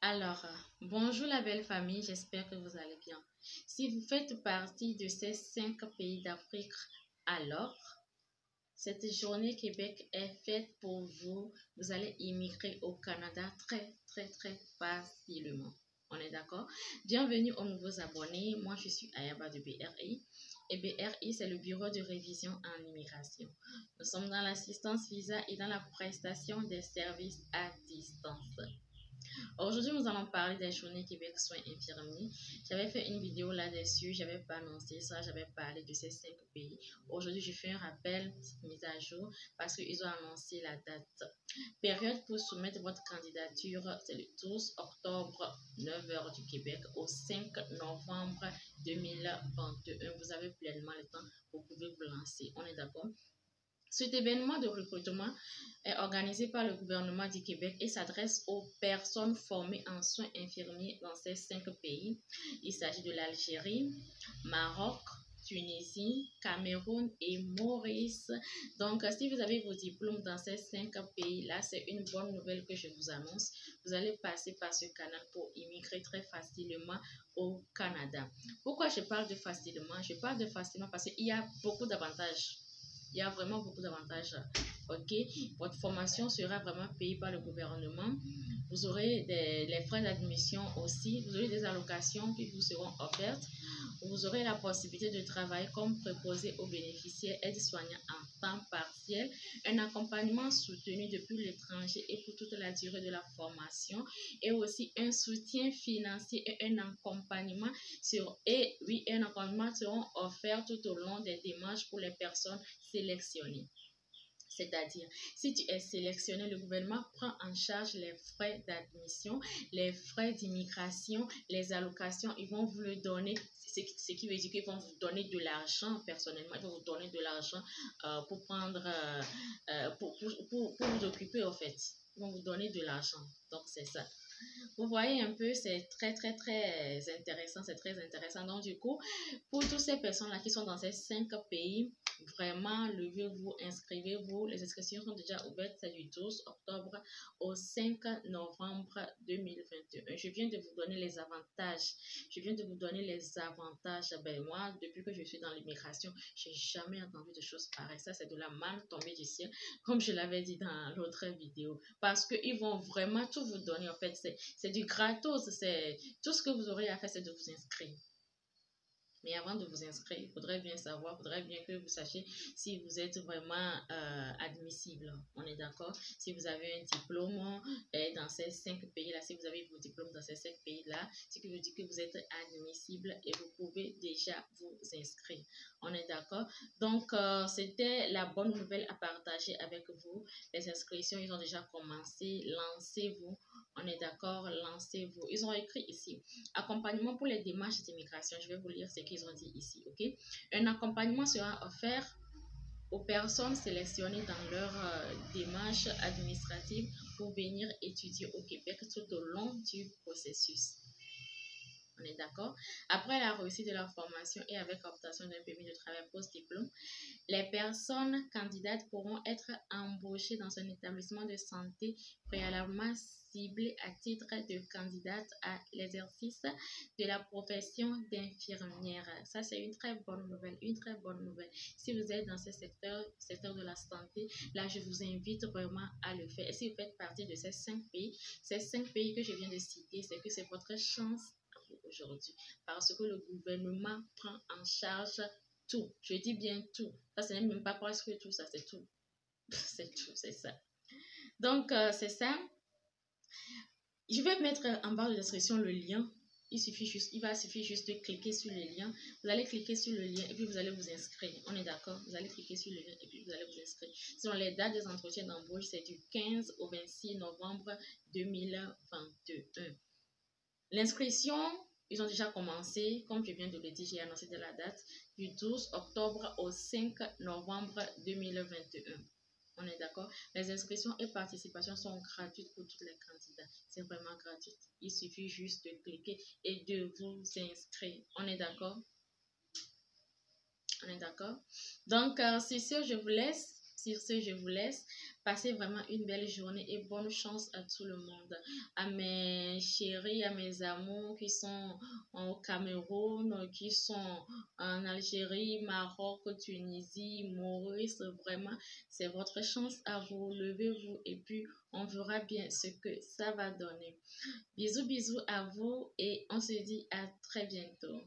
Alors, bonjour la belle famille, j'espère que vous allez bien. Si vous faites partie de ces 5 pays d'Afrique, alors cette journée Québec est faite pour vous. Vous allez immigrer au Canada très facilement. On est d'accord? Bienvenue aux nouveaux abonnés. Moi, je suis Ayaba de BRI. Et BRI, c'est le bureau de révision en immigration. Nous sommes dans l'assistance visa et dans la prestation des services à distance. Aujourd'hui, nous allons parler des journées Québec soins infirmiers. J'avais fait une vidéo là-dessus, j'avais pas annoncé ça, j'avais parlé de ces 5 pays. Aujourd'hui, je fais un rappel, mise à jour, parce qu'ils ont annoncé la date. Période pour soumettre votre candidature, c'est le 12 octobre, 9h du Québec, au 5 novembre 2021. Vous avez pleinement le temps, vous pouvez vous lancer. On est d'accord? Cet événement de recrutement est organisé par le gouvernement du Québec et s'adresse aux personnes formées en soins infirmiers dans ces 5 pays. Il s'agit de l'Algérie, Maroc, Tunisie, Cameroun et Maurice. Donc, si vous avez vos diplômes dans ces 5 pays-là, c'est une bonne nouvelle que je vous annonce. Vous allez passer par ce canal pour immigrer très facilement au Canada. Pourquoi je parle de facilement? Je parle de facilement parce qu'il y a beaucoup d'avantages. Il y a vraiment beaucoup d'avantages. Ok, votre formation sera vraiment payée par le gouvernement. Vous aurez les frais d'admission aussi. Vous aurez des allocations qui vous seront offertes. Vous aurez la possibilité de travailler comme préposé aux bénéficiaires, aide-soignant en temps partiel, un accompagnement soutenu depuis l'étranger et pour toute la durée de la formation, et aussi un soutien financier et un accompagnement seront offerts tout au long des démarches pour les personnes sélectionnées. C'est-à-dire, si tu es sélectionné, le gouvernement prend en charge les frais d'admission, les frais d'immigration, les allocations. Ils vont vous le donner, ce qui veut dire qu'ils vont vous donner de l'argent personnellement. Ils vont vous donner de l'argent pour prendre, pour vous occuper en fait. Ils vont vous donner de l'argent. Donc, c'est ça. Vous voyez un peu, c'est très intéressant, c'est très intéressant. Donc du coup, pour toutes ces personnes-là qui sont dans ces 5 pays, vraiment, levez-vous, inscrivez-vous. Les inscriptions sont déjà ouvertes, c'est du 12 octobre au 5 novembre 2021. Je viens de vous donner les avantages. Ben, moi, depuis que je suis dans l'immigration, je n'ai jamais entendu de choses pareilles. Ça, c'est de la manne tombée du ciel, comme je l'avais dit dans l'autre vidéo. Parce qu'ils vont vraiment tout vous donner, en fait. C'est du gratos. Tout ce que vous aurez à faire, c'est de vous inscrire. Mais avant de vous inscrire, il faudrait bien savoir, il faudrait bien que vous sachiez si vous êtes vraiment admissible. On est d'accord? Si vous avez un diplôme dans ces 5 pays-là, si vous avez vos diplômes dans ces 5 pays-là, ce qui veut dire que vous êtes admissible et vous pouvez déjà vous inscrire. On est d'accord? Donc, c'était la bonne nouvelle à partager avec vous. Les inscriptions, ils ont déjà commencé. Lancez-vous. On est d'accord? Lancez-vous. Ils ont écrit ici. Accompagnement pour les démarches d'immigration. Je vais vous lire ce qu'ils ont dit ici, ok? Un accompagnement sera offert aux personnes sélectionnées dans leur démarche administrative pour venir étudier au Québec tout au long du processus. On est d'accord? Après la réussite de leur formation et avec l'obtention d'un permis de travail post-diplôme, les personnes candidates pourront être embauchées dans un établissement de santé préalablement ciblé à titre de candidate à l'exercice de la profession d'infirmière. Ça, c'est une très bonne nouvelle, une très bonne nouvelle. Si vous êtes dans ce secteur de la santé, là, je vous invite vraiment à le faire. Et si vous faites partie de ces 5 pays que je viens de citer, c'est que c'est votre chance aujourd'hui. Parce que le gouvernement prend en charge tout. Je dis bien tout. Ça, ce n'est même pas presque tout, ça, c'est tout. C'est tout, c'est ça. Donc, c'est ça. Je vais mettre en barre de description le lien. Il va suffire juste de cliquer sur le lien. Vous allez cliquer sur le lien et puis vous allez vous inscrire. On est d'accord? Vous allez cliquer sur le lien et puis vous allez vous inscrire. Selon les dates des entretiens d'embauche, c'est du 15 au 26 novembre 2021. L'inscription, ils ont déjà commencé. Comme je viens de le dire, j'ai annoncé de la date du 12 octobre au 5 novembre 2021. On est d'accord? Les inscriptions et participations sont gratuites pour tous les candidats. C'est vraiment gratuit. Il suffit juste de cliquer et de vous inscrire. On est d'accord? On est d'accord? Donc, c'est sûr, je vous laisse. Sur ce, je vous laisse. Passez vraiment une belle journée et bonne chance à tout le monde. À mes chéris, à mes amours qui sont au Cameroun, qui sont en Algérie, Maroc, Tunisie, Maurice, vraiment, c'est votre chance à vous. Levez-vous et puis on verra bien ce que ça va donner. Bisous, bisous à vous et on se dit à très bientôt.